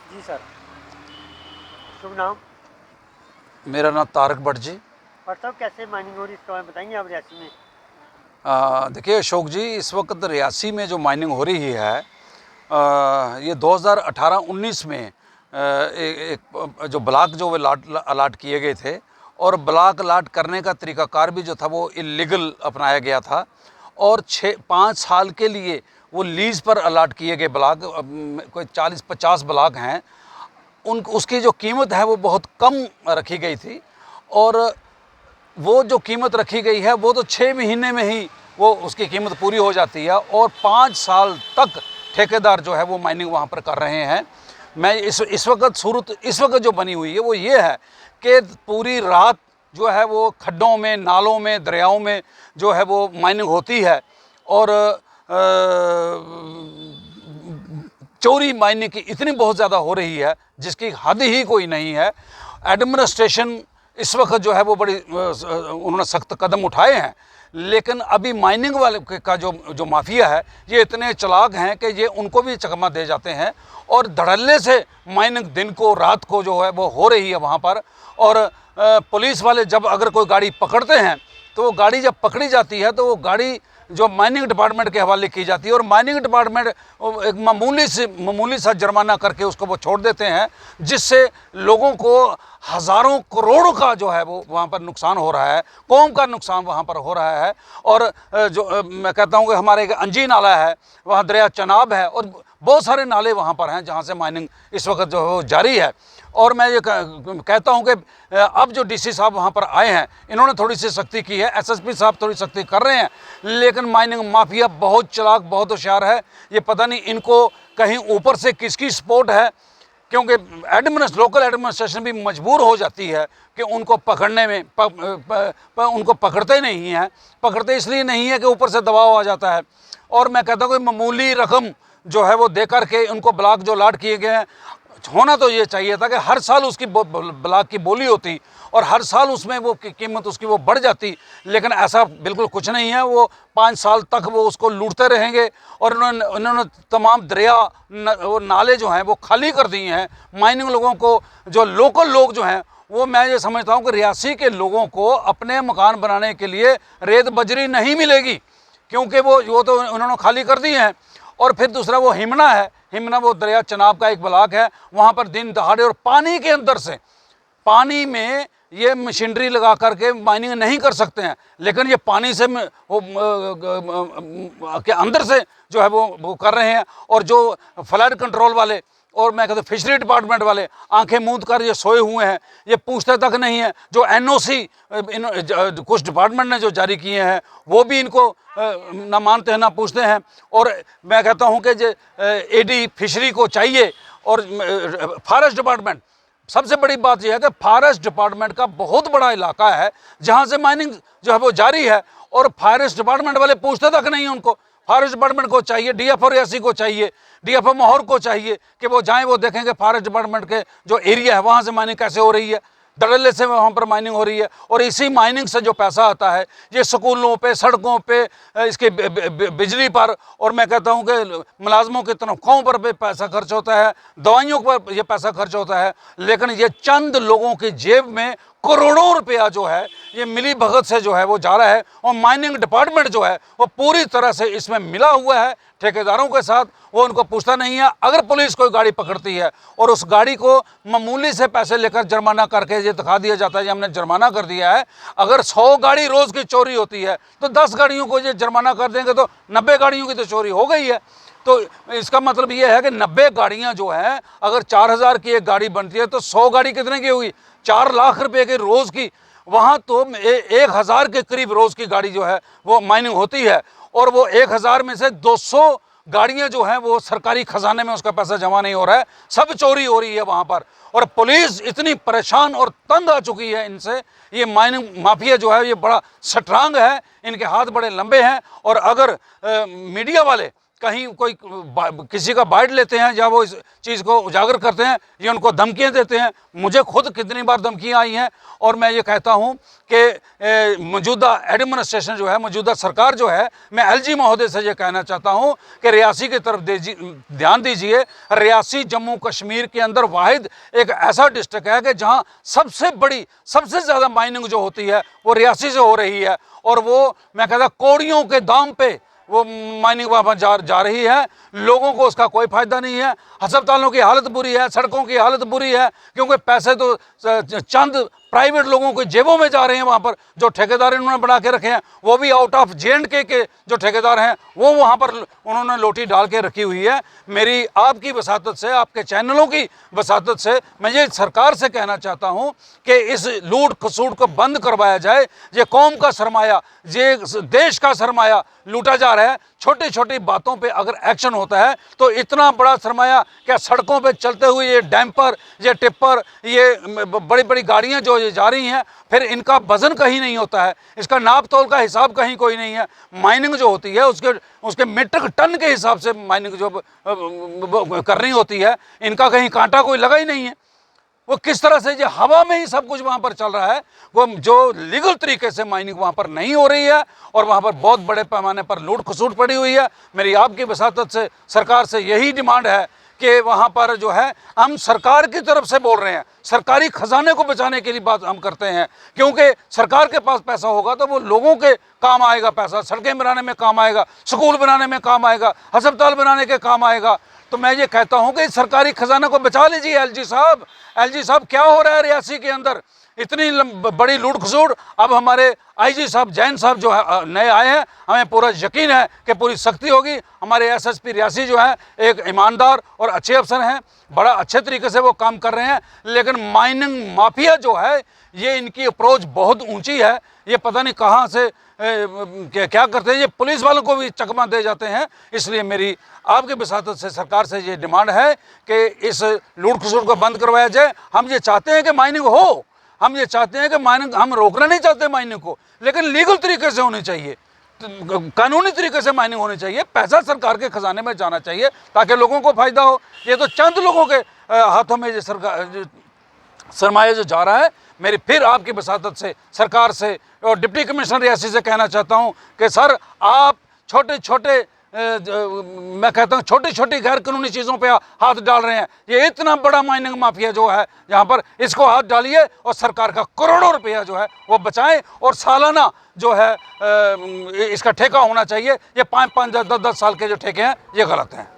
जी sir. शुभ नाम? मेरा नाम तारक भट्ट जी। और साहब कैसे माइनिंग हो रही है इसके बारे में बताएंगे आप रियासी में? देखिए अशोक जी, इस वक्त रियासी में जो माइनिंग हो रही है, ये 2018-19 में एक जो ब्लॉक जो वे अलाट किए गए थे, और ब्लॉक अलाट करने का तरीकाकार भी जो था वो इलीगल अपनाया गया था, और 5 साल के लिए वो लीज़ पर अलाट किए गए ब्लॉक, कोई 40-50 ब्लॉक हैं, उसकी जो कीमत है वो बहुत कम रखी गई थी। और वो जो कीमत रखी गई है वो तो 6 महीने में ही वो उसकी कीमत पूरी हो जाती है, और 5 साल तक ठेकेदार जो है वो माइनिंग वहाँ पर कर रहे हैं। मैं इस वक्त सूरत इस वक्त जो बनी हुई है वो ये है कि पूरी रात जो है वो खड्डों में, नालों में, दरियाओं में जो है वो माइनिंग होती है, और चोरी माइनिंग की इतनी बहुत ज़्यादा हो रही है जिसकी हद ही कोई नहीं है। एडमिनिस्ट्रेशन इस वक्त जो है वो बड़ी उन्होंने सख्त कदम उठाए हैं, लेकिन अभी माइनिंग वाले का जो माफिया है ये इतने चालाक हैं कि ये उनको भी चकमा दे जाते हैं, और धड़ल्ले से माइनिंग दिन को रात को जो है वो हो रही है वहाँ पर। और पुलिस वाले जब अगर कोई गाड़ी पकड़ते हैं तो वो गाड़ी जब पकड़ी जाती है तो वो गाड़ी जो माइनिंग डिपार्टमेंट के हवाले की जाती है, और माइनिंग डिपार्टमेंट एक मामूली सा जुर्माना करके उसको वो छोड़ देते हैं, जिससे लोगों को हज़ारों करोड़ों का जो है वो वहाँ पर नुकसान हो रहा है, कौम का नुकसान वहाँ पर हो रहा है। और जो मैं कहता हूँ कि हमारे एक अंजी नाला है, वहाँ दरिया चनाब है, और बहुत सारे नाले वहाँ पर हैं जहाँ से माइनिंग इस वक्त जो है वो जारी है। और मैं ये कहता हूँ कि अब जो डीसी साहब वहाँ पर आए हैं इन्होंने थोड़ी सी सख्ती की है, एसएसपी साहब थोड़ी सख्ती कर रहे हैं, लेकिन माइनिंग माफिया बहुत चालाक, बहुत होशियार है। ये पता नहीं इनको कहीं ऊपर से किसकी सपोर्ट है, क्योंकि लोकल एडमिनिस्ट्रेशन भी मजबूर हो जाती है कि उनको पकड़ने में उनको पकड़ते नहीं हैं। पकड़ते इसलिए नहीं है कि ऊपर से दबाव आ जाता है। और मैं कहता हूँ कि मामूली रकम जो है वो दे करके उनको ब्लॉक जो अलाट किए गए हैं, होना तो ये चाहिए था कि हर साल उसकी ब्लॉक की बोली होती और हर साल उसमें वो कीमत उसकी वो बढ़ जाती, लेकिन ऐसा बिल्कुल कुछ नहीं है। वो 5 साल तक वो उसको लूटते रहेंगे, और उन्होंने तमाम दरिया वो नाले जो हैं वो खाली कर दिए हैं। माइनिंग लोगों को, जो लोकल लोग जो हैं, वो मैं ये समझता हूँ कि रियासी के लोगों को अपने मकान बनाने के लिए रेत बजरी नहीं मिलेगी, क्योंकि वो तो उन्होंने खाली कर दिए हैं। और फिर दूसरा वो हिमना है, हिमना वो दरिया चनाब का एक ब्लॉक है, वहाँ पर दिन दहाड़े और पानी के अंदर से, पानी में ये मशीनरी लगा करके माइनिंग नहीं कर सकते हैं, लेकिन ये पानी से वो के अंदर से जो है वो कर रहे हैं। और जो फ्लड कंट्रोल वाले और मैं कहता हूँ फिशरी डिपार्टमेंट वाले आंखें मूंद कर ये सोए हुए हैं, ये पूछते तक नहीं है। जो एनओसी कुछ डिपार्टमेंट ने जो जारी किए हैं वो भी इनको ना मानते हैं ना पूछते हैं। और मैं कहता हूँ कि जो एडी फिशरी को चाहिए, और फॉरेस्ट डिपार्टमेंट, सबसे बड़ी बात यह है कि फॉरेस्ट डिपार्टमेंट का बहुत बड़ा इलाका है जहाँ से माइनिंग जो है वो जारी है, और फॉरेस्ट डिपार्टमेंट वाले पूछते तक नहीं उनको। फॉरेस्ट डिपार्टमेंट को चाहिए, डीएफओ रियासी को चाहिए, डीएफओ माहौर को चाहिए कि वो जाएं, वो देखेंगे फॉरेस्ट डिपार्टमेंट के जो एरिया है वहाँ से माइनिंग कैसे हो रही है, धड़ल्ले से वहाँ पर माइनिंग हो रही है। और इसी माइनिंग से जो पैसा आता है ये स्कूलों पे, सड़कों पे, इसके बिजली पर, और मैं कहता हूँ कि मुलाजमों की तनख्वाहों पर भी पैसा खर्च होता है, दवाइयों पर ये पैसा खर्च होता है, लेकिन ये चंद लोगों की जेब में करोड़ों रुपया जो है ये मिली भगत से जो है वो जा रहा है। और माइनिंग डिपार्टमेंट जो है वो पूरी तरह से इसमें मिला हुआ है ठेकेदारों के साथ, वो उनको पूछता नहीं है। अगर पुलिस कोई गाड़ी पकड़ती है और उस गाड़ी को मामूली से पैसे लेकर जुर्माना करके ये दिखा दिया जाता है कि हमने जुर्माना कर दिया है, अगर 100 गाड़ी रोज़ की चोरी होती है तो 10 गाड़ियों को ये जुर्माना कर देंगे तो 90 गाड़ियों की तो चोरी हो गई है। तो इसका मतलब ये है कि 90 गाड़ियाँ जो हैं, अगर 4000 की एक गाड़ी बनती है तो 100 गाड़ी कितने की होगी? 4 लाख रुपए की रोज़ की। वहाँ तो 1000 के करीब रोज़ की गाड़ी जो है वो माइनिंग होती है, और वो 1000 में से 200 गाड़ियाँ जो हैं वो सरकारी खजाने में उसका पैसा जमा नहीं हो रहा है, सब चोरी हो रही है वहाँ पर। और पुलिस इतनी परेशान और तंग आ चुकी है इनसे। ये माइनिंग माफिया जो है ये बड़ा स्ट्रांग है, इनके हाथ बड़े लंबे हैं। और अगर मीडिया वाले कहीं कोई किसी का बाइट लेते हैं या वो इस चीज़ को उजागर करते हैं या उनको धमकियाँ देते हैं। मुझे खुद कितनी बार धमकियाँ आई हैं और मैं ये कहता हूँ कि मौजूदा एडमिनिस्ट्रेशन जो है, मौजूदा सरकार जो है, मैं एलजी महोदय से ये कहना चाहता हूँ कि रियासी की तरफ ध्यान दीजिए। रियासी जम्मू कश्मीर के अंदर वाहिद एक ऐसा डिस्ट्रिक्ट है कि जहाँ सबसे बड़ी, सबसे ज़्यादा माइनिंग जो होती है वो रियासी से हो रही है, और वो मैं कहता कौड़ियों के दाम पे वो माइनिंग वहाँ पर जा रही है। लोगों को उसका कोई फ़ायदा नहीं है। अस्पतालों की हालत बुरी है, सड़कों की हालत बुरी है, क्योंकि पैसे तो चंद प्राइवेट लोगों के जेबों में जा रहे हैं। वहाँ पर जो ठेकेदार इन्होंने बना के रखे हैं, वो भी आउट ऑफ J&K के जो ठेकेदार हैं, वो वहाँ पर उन्होंने लोटी डाल के रखी हुई है। मेरी आपकी वसातत से, आपके चैनलों की वसातत से मैं ये सरकार से कहना चाहता हूँ कि इस लूट खसूट को बंद करवाया जाए। ये कौम का सरमाया, ये देश का सरमाया लूटा जा रहा है। छोटी छोटी बातों पे अगर एक्शन होता है तो इतना बड़ा सरमाया, क्या सड़कों पे चलते हुए ये डैम्पर, ये टिप्पर, ये बड़ी बड़ी गाड़ियां जो ये जा रही हैं, फिर इनका वजन कहीं नहीं होता है, इसका नाप तोल का हिसाब कहीं कोई नहीं है। माइनिंग जो होती है उसके मीट्रिक टन के हिसाब से माइनिंग जो करनी होती है, इनका कहीं कांटा कोई लगा ही नहीं है। वो किस तरह से ये हवा में ही सब कुछ वहाँ पर चल रहा है। वो जो लीगल तरीके से माइनिंग वहाँ पर नहीं हो रही है और वहाँ पर बहुत बड़े पैमाने पर लूट खसूट पड़ी हुई है। मेरी आपकी वसातत से सरकार से यही डिमांड है कि वहाँ पर जो है, हम सरकार की तरफ से बोल रहे हैं, सरकारी खजाने को बचाने के लिए बात हम करते हैं, क्योंकि सरकार के पास पैसा होगा तो वो लोगों के काम आएगा। पैसा सड़कें बनाने में काम आएगा, स्कूल बनाने में काम आएगा, अस्पताल बनाने के काम आएगा। तो मैं ये कहता हूँ कि सरकारी खजाना को बचा लीजिए। एलजी साहब क्या हो रहा है रियासी के अंदर? इतनी बड़ी लूट खसूट। अब हमारे आईजी साहब जैन साहब जो है नए आए हैं, हमें पूरा यकीन है कि पूरी सख्ती होगी। हमारे एसएसपी रियासी जो है एक ईमानदार और अच्छे अफसर हैं, बड़ा अच्छे तरीके से वो काम कर रहे हैं। लेकिन माइनिंग माफिया जो है, ये इनकी अप्रोच बहुत ऊंची है। ये पता नहीं कहाँ से क्या करते हैं, ये पुलिस वालों को भी चकमा दे जाते हैं। इसलिए मेरी आपके वसातत से सरकार से ये डिमांड है कि इस लूट खसूट को बंद करवाया जाए। हम ये चाहते हैं कि माइनिंग हो, हम ये चाहते हैं कि माइनिंग, हम रोकना नहीं चाहते माइनिंग को, लेकिन लीगल तरीके से होनी चाहिए, कानूनी तरीके से माइनिंग होनी चाहिए। पैसा सरकार के खजाने में जाना चाहिए ताकि लोगों को फायदा हो। ये तो चंद लोगों के हाथों में ये सरमाया जो जा रहा है। मेरी फिर आपकी वसातत से सरकार से और डिप्टी कमिश्नर रियासी से कहना चाहता हूँ कि सर, आप छोटे छोटे मैं कहता हूँ छोटी छोटी गैर कानूनी चीज़ों पे हाथ डाल रहे हैं। ये इतना बड़ा माइनिंग माफिया जो है यहाँ पर, इसको हाथ डालिए और सरकार का करोड़ों रुपया जो है वो बचाएं। और सालाना जो है इसका ठेका होना चाहिए। ये 5-5, 10-10 साल के जो ठेके हैं, ये गलत हैं।